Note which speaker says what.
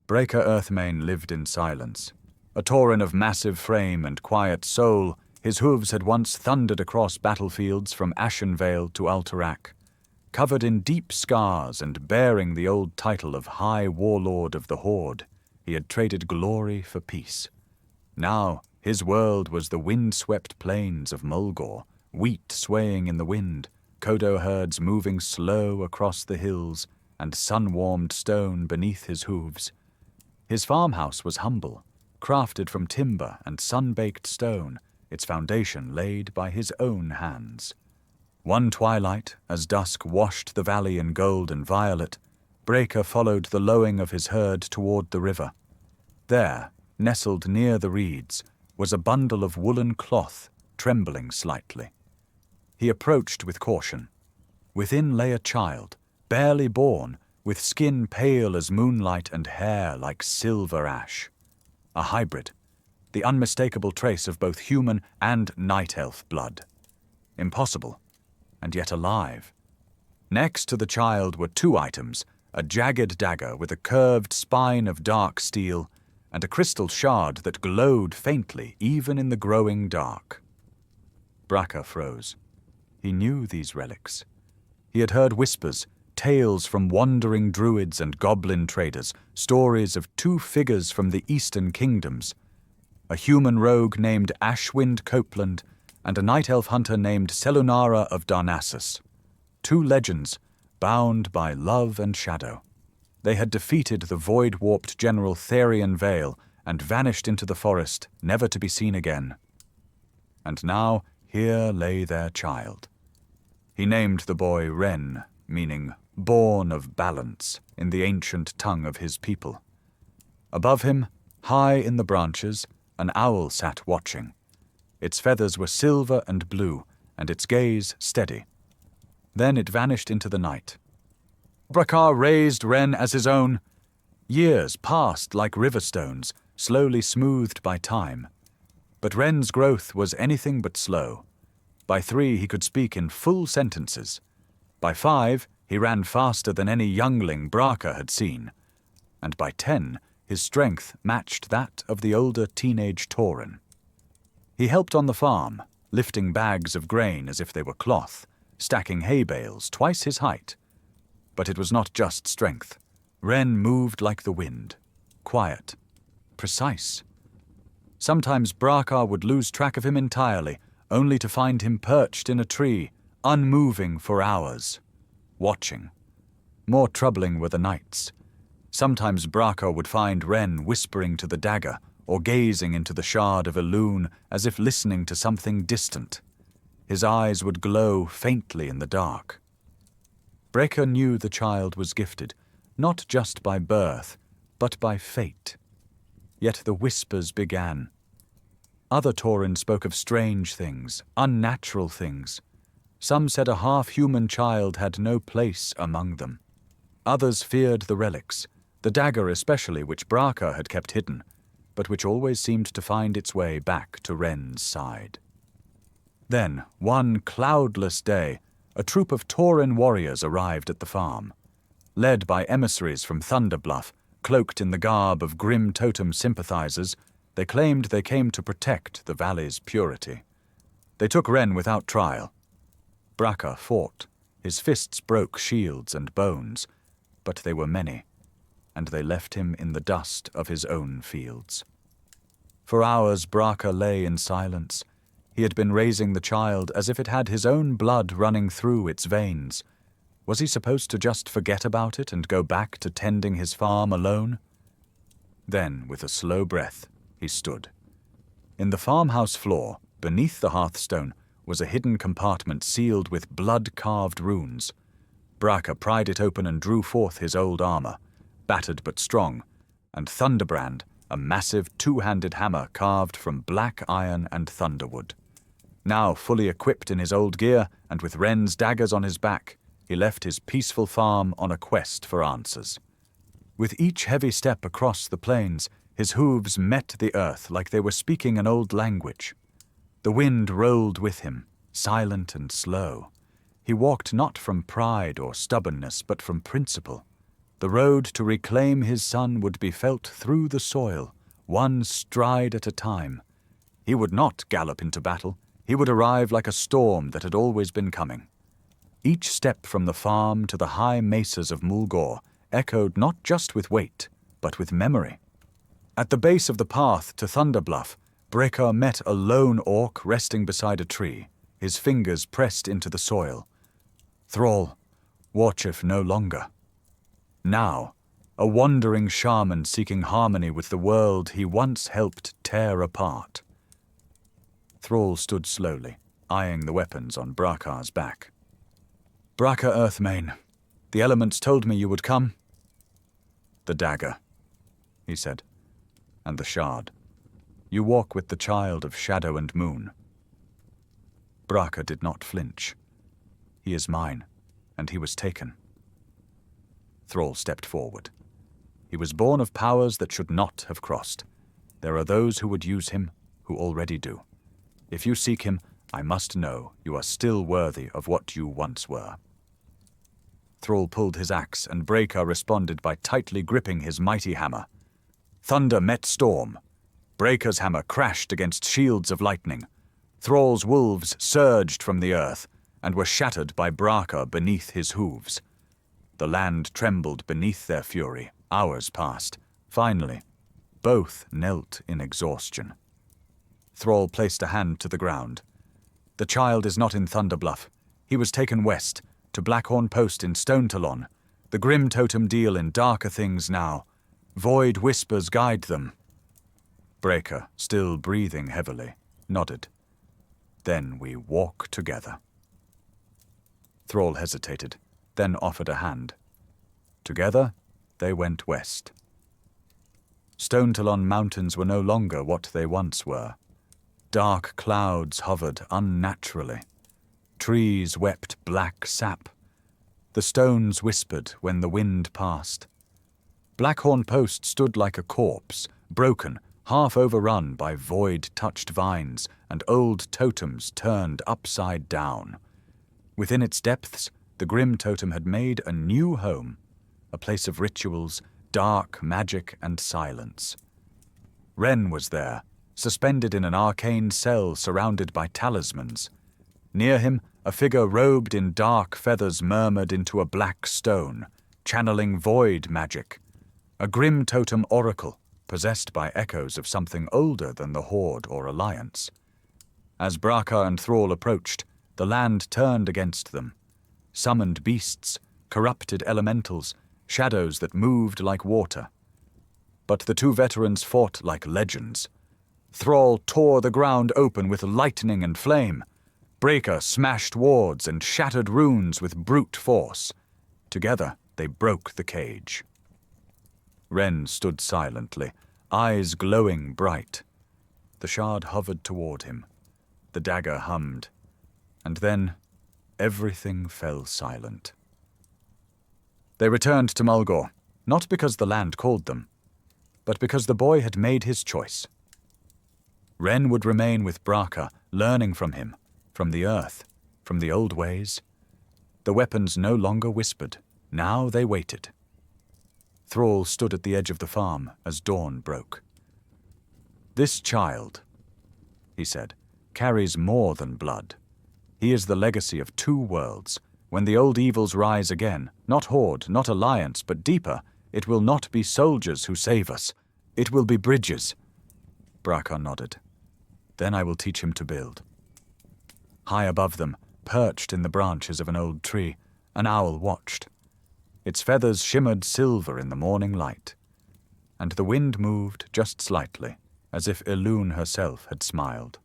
Speaker 1: Brakar Earthmane lived in silence. A tauren of massive frame and quiet soul, his hooves had once thundered across battlefields from Ashwind to Alterac. Covered in deep scars and bearing the old title of High Warlord of the Horde, he had traded glory for peace. Now, his world was the wind-swept plains of Mulgore, wheat swaying in the wind, kodo herds moving slow across the hills, and sun-warmed stone beneath his hooves. His farmhouse was humble, crafted from timber and sun-baked stone, its foundation laid by his own hands. One twilight, as dusk washed the valley in gold and violet, Brakar followed the lowing of his herd toward the river. There, nestled near the reeds, was a bundle of woolen cloth, trembling slightly. He approached with caution. Within lay a child, barely born, with skin pale as moonlight and hair like silver ash. A hybrid, the unmistakable trace of both human and night elf blood. Impossible, and yet alive. Next to the child were two items, a jagged dagger with a curved spine of dark steel, and a crystal shard that glowed faintly even in the growing dark. Brakar froze. He knew these relics. He had heard whispers, tales from wandering druids and goblin traders, stories of two figures from the eastern kingdoms, a human rogue named Ashwind Copeland and a night elf hunter named Selunara of Darnassus. Two legends, bound by love and shadow. They had defeated the void-warped General Therian Vale and vanished into the forest, never to be seen again. And now here lay their child. He named the boy Ren, meaning born of balance, in the ancient tongue of his people. Above him, high in the branches, an owl sat watching. Its feathers were silver and blue, and its gaze steady. Then it vanished into the night. Brakar raised Ren as his own. Years passed like river stones, slowly smoothed by time. But Ren's growth was anything but slow. By 3 he could speak in full sentences. By 5 he ran faster than any youngling Brakar had seen. And by 10 his strength matched that of the older teenage tauren. He helped on the farm, lifting bags of grain as if they were cloth, stacking hay bales twice his height. But it was not just strength. Ren moved like the wind, quiet, precise. Sometimes Brakar would lose track of him entirely, only to find him perched in a tree, unmoving for hours, watching. More troubling were the nights. Sometimes Brakar would find Ren whispering to the dagger or gazing into the Shard of Elune as if listening to something distant. His eyes would glow faintly in the dark. Brakar knew the child was gifted, not just by birth, but by fate. Yet the whispers began. Other tauren spoke of strange things, unnatural things. Some said a half-human child had no place among them. Others feared the relics, the dagger especially, which Brakar had kept hidden, but which always seemed to find its way back to Ren's side. Then, one cloudless day, a troop of tauren warriors arrived at the farm. Led by emissaries from Thunderbluff, cloaked in the garb of grim totem sympathizers, they claimed they came to protect the valley's purity. They took Ren without trial. Brakar fought. His fists broke shields and bones, but they were many, and they left him in the dust of his own fields. For hours Brakar lay in silence. He had been raising the child as if it had his own blood running through its veins. Was he supposed to just forget about it and go back to tending his farm alone? Then, with a slow breath, he stood. In the farmhouse floor, beneath the hearthstone, was a hidden compartment sealed with blood-carved runes. Brakar pried it open and drew forth his old armor, battered but strong, and Thunderbrand, a massive two-handed hammer carved from black iron and thunderwood. Now fully equipped in his old gear and with Ren's daggers on his back, he left his peaceful farm on a quest for answers. With each heavy step across the plains, his hooves met the earth like they were speaking an old language. The wind rolled with him, silent and slow. He walked not from pride or stubbornness, but from principle. The road to reclaim his son would be felt through the soil, one stride at a time. He would not gallop into battle. He would arrive like a storm that had always been coming. Each step from the farm to the high mesas of Mulgore echoed not just with weight, but with memory. At the base of the path to Thunderbluff, Brakar met a lone orc resting beside a tree, his fingers pressed into the soil. Thrall, Warchief no longer. Now, a wandering shaman seeking harmony with the world he once helped tear apart. Thrall stood slowly, eyeing the weapons on Brakar's back. Brakar Earthmane, the elements told me you would come. The dagger, he said, and the shard. You walk with the child of shadow and moon. Brakar did not flinch. He is mine, and he was taken. Thrall stepped forward. He was born of powers that should not have crossed. There are those who would use him, who already do. If you seek him, I must know you are still worthy of what you once were. Thrall pulled his axe, and Brakar responded by tightly gripping his mighty hammer. Thunder met storm. Brakar's hammer crashed against shields of lightning. Thrall's wolves surged from the earth, and were shattered by Brakar beneath his hooves. The land trembled beneath their fury. Hours passed. Finally, both knelt in exhaustion. Thrall placed a hand to the ground. The child is not in Thunderbluff. He was taken west, to Blackhorn Post in Stone Talon. The grim totem deal in darker things now. Void whispers guide them. Brakar, still breathing heavily, nodded. Then we walk together. Thrall hesitated, then offered a hand. Together, they went west. Stone Talon mountains were no longer what they once were. Dark clouds hovered unnaturally. Trees wept black sap. The stones whispered when the wind passed. Blackhorn Post stood like a corpse, broken, half overrun by void-touched vines and old totems turned upside down. Within its depths, the grim totem had made a new home, a place of rituals, dark magic and silence. Ren was there, suspended in an arcane cell surrounded by talismans. Near him, a figure robed in dark feathers murmured into a black stone, channeling void magic. A grim totem oracle, possessed by echoes of something older than the Horde or Alliance. As Brakar and Thrall approached, the land turned against them. Summoned beasts, corrupted elementals, shadows that moved like water. But the two veterans fought like legends. Thrall tore the ground open with lightning and flame. Brakar smashed wards and shattered runes with brute force. Together, they broke the cage. Ren stood silently, eyes glowing bright. The shard hovered toward him. The dagger hummed. And then, everything fell silent. They returned to Mulgore, not because the land called them, but because the boy had made his choice. Ren would remain with Brakar, learning from him, from the earth, from the old ways. The weapons no longer whispered. Now they waited. Thrall stood at the edge of the farm as dawn broke. This child, he said, carries more than blood. He is the legacy of two worlds. When the old evils rise again, not Horde, not Alliance, but deeper, it will not be soldiers who save us. It will be bridges. Brakar nodded. Then I will teach him to build. High above them, perched in the branches of an old tree, an owl watched. Its feathers shimmered silver in the morning light, and the wind moved just slightly, as if Elune herself had smiled.